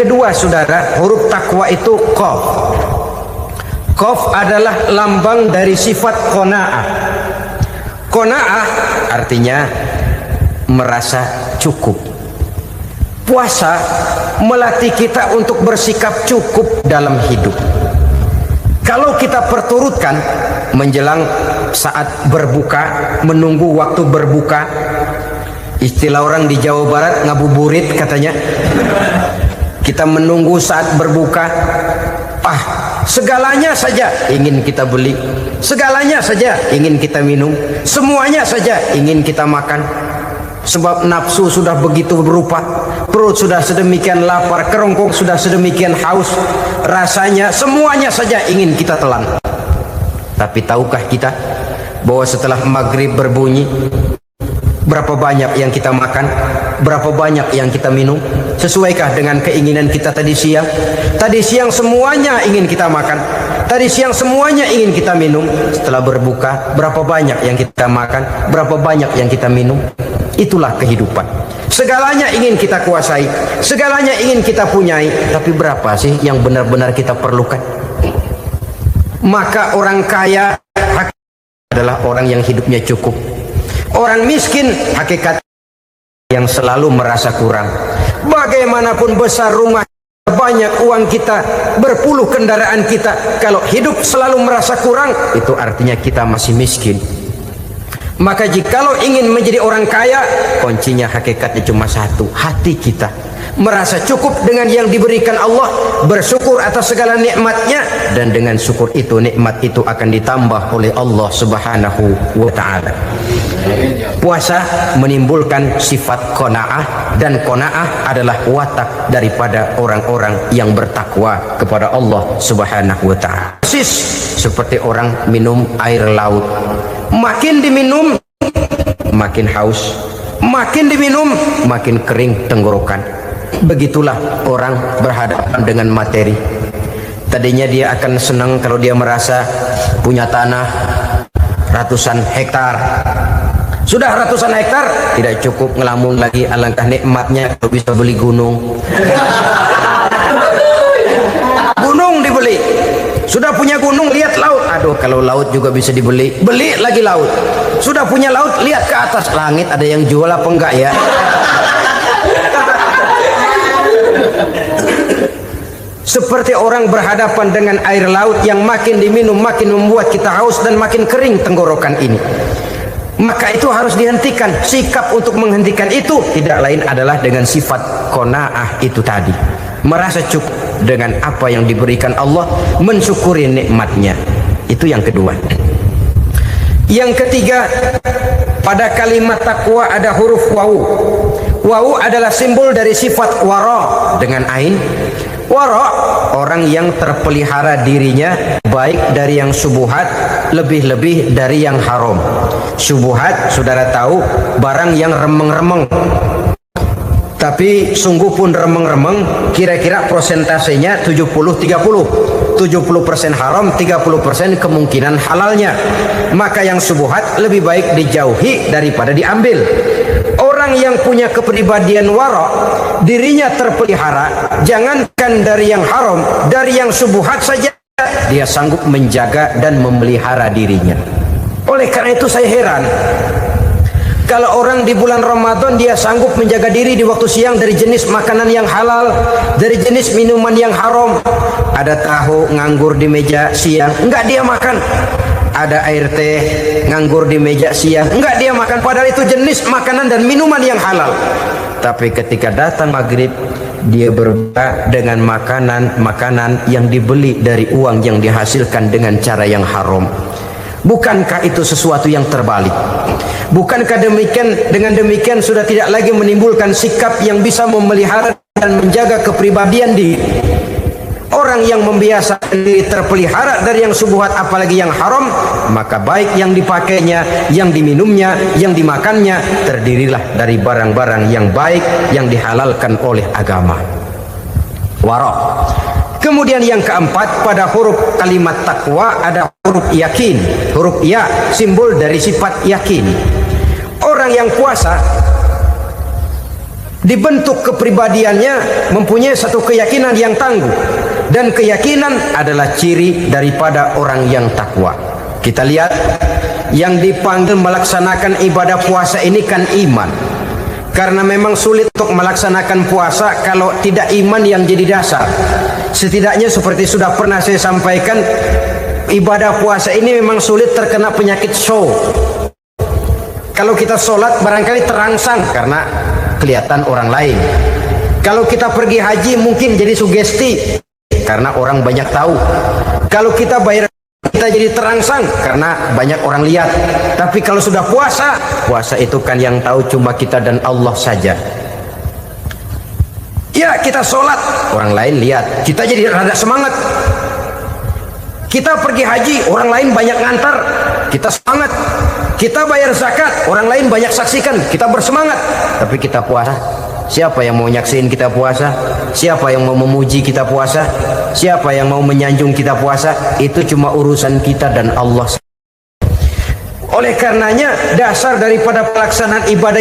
kedua saudara, huruf takwa itu qaf. Qaf adalah lambang dari sifat qanaah. Qanaah artinya merasa cukup. Puasa melatih kita untuk bersikap cukup dalam hidup. Kalau kita perturutkan menjelang saat berbuka, menunggu waktu berbuka, istilah orang di Jawa Barat ngabuburit katanya, kita menunggu saat berbuka, segalanya saja ingin kita beli, segalanya saja ingin kita minum, semuanya saja ingin kita makan. Sebab nafsu sudah begitu berupa, perut sudah sedemikian lapar, kerongkong sudah sedemikian haus, rasanya semuanya saja ingin kita telan. Tapi tahukah kita bahwa setelah maghrib berbunyi, berapa banyak yang kita makan, berapa banyak yang kita minum? Sesuaikah dengan keinginan kita tadi siang? Tadi siang semuanya ingin kita makan, tadi siang semuanya ingin kita minum. Setelah berbuka, berapa banyak yang kita makan, berapa banyak yang kita minum? Itulah kehidupan. Segalanya ingin kita kuasai, segalanya ingin kita punyai, tapi berapa sih yang benar-benar kita perlukan? Maka orang kaya adalah orang yang hidupnya cukup. Orang miskin hakikat yang selalu merasa kurang. Bagaimanapun besar rumah, banyak uang kita, berpuluh kendaraan kita, kalau hidup selalu merasa kurang, itu artinya kita masih miskin. Maka jikalau ingin menjadi orang kaya, kuncinya hakikatnya cuma satu, hati kita merasa cukup dengan yang diberikan Allah, bersyukur atas segala nikmatnya, dan dengan syukur itu nikmat itu akan ditambah oleh Allah Subhanahu wa ta'ala. Puasa menimbulkan sifat qanaah, dan qanaah adalah watak daripada orang-orang yang bertakwa kepada Allah Subhanahu wa ta'ala. Persis seperti orang minum air laut, makin diminum makin haus, makin diminum makin kering tenggorokan. Begitulah orang berhadapan dengan materi. Tadinya dia akan senang kalau dia merasa punya tanah ratusan hektar. Sudah ratusan hektar tidak cukup ngelamun lagi, alangkah nikmatnya kalau bisa beli gunung. Gunung dibeli. Sudah punya gunung, lihat laut. Aduh, kalau laut juga bisa dibeli, beli lagi laut. Sudah punya laut, lihat ke atas langit, ada yang jual apa enggak ya? Seperti orang berhadapan dengan air laut yang makin diminum makin membuat kita haus dan makin kering tenggorokan ini. Maka itu harus dihentikan. Sikap untuk menghentikan itu tidak lain adalah dengan sifat qanaah itu tadi, merasa cukup dengan apa yang diberikan Allah, mensyukuri nikmatnya. Itu yang kedua. Yang ketiga, pada kalimat takwa ada huruf wawu. Wawu adalah simbol dari sifat wara dengan ain. Wara, orang yang terpelihara dirinya baik dari yang syubhat, lebih-lebih dari yang haram. Syubhat, saudara tahu, barang yang remeng-remeng, tapi sungguh pun remeng-remeng, kira-kira prosentasenya 70-30. 70% haram, 30% kemungkinan halalnya. Maka yang syubhat lebih baik dijauhi daripada diambil. Orang yang punya kepribadian wara, dirinya terpelihara, jangankan dari yang haram, dari yang syubhat saja dia sanggup menjaga dan memelihara dirinya. Oleh karena itu saya heran kalau orang di bulan Ramadan dia sanggup menjaga diri di waktu siang dari jenis makanan yang halal, dari jenis minuman yang haram. Ada tahu nganggur di meja siang, enggak dia makan. Ada air teh nganggur di meja siang, enggak dia makan, padahal itu jenis makanan dan minuman yang halal. Tapi ketika datang maghrib, dia berbuka dengan makanan yang dibeli dari uang yang dihasilkan dengan cara yang haram. Bukankah itu sesuatu yang terbalik? Bukankah dengan demikian sudah tidak lagi menimbulkan sikap yang bisa memelihara dan menjaga kepribadian diri? Orang yang membiasakan diri terpelihara dari yang syubhat apalagi yang haram, maka baik yang dipakainya, yang diminumnya, yang dimakannya terdirilah dari barang-barang yang baik yang dihalalkan oleh agama. Wara. Kemudian yang keempat, pada huruf kalimat takwa ada huruf yakin. Huruf ya, simbol dari sifat yakin. Orang yang puasa dibentuk kepribadiannya mempunyai satu keyakinan yang tangguh, dan keyakinan adalah ciri daripada orang yang takwa. Kita lihat yang dipanggil melaksanakan ibadah puasa ini kan iman, karena memang sulit untuk melaksanakan puasa kalau tidak iman yang jadi dasar. Setidaknya seperti sudah pernah saya sampaikan, ibadah puasa ini memang sulit terkena penyakit show. Kalau kita sholat barangkali terangsang karena kelihatan orang lain. Kalau kita pergi haji mungkin jadi sugesti karena orang banyak tahu. Kalau kita bayar kita jadi terangsang karena banyak orang lihat. Tapi kalau sudah puasa, puasa itu kan yang tahu cuma kita dan Allah saja. Ya, kita sholat, orang lain lihat, kita jadi rada semangat. Kita pergi haji, orang lain banyak ngantar, kita semangat. Kita bayar zakat, orang lain banyak saksikan, kita bersemangat. Tapi kita puasa, siapa yang mau nyaksiin kita puasa? Siapa yang mau memuji kita puasa? Siapa yang mau menyanjung kita puasa? Itu cuma urusan kita dan Allah. Oleh karenanya, dasar daripada pelaksanaan ibadah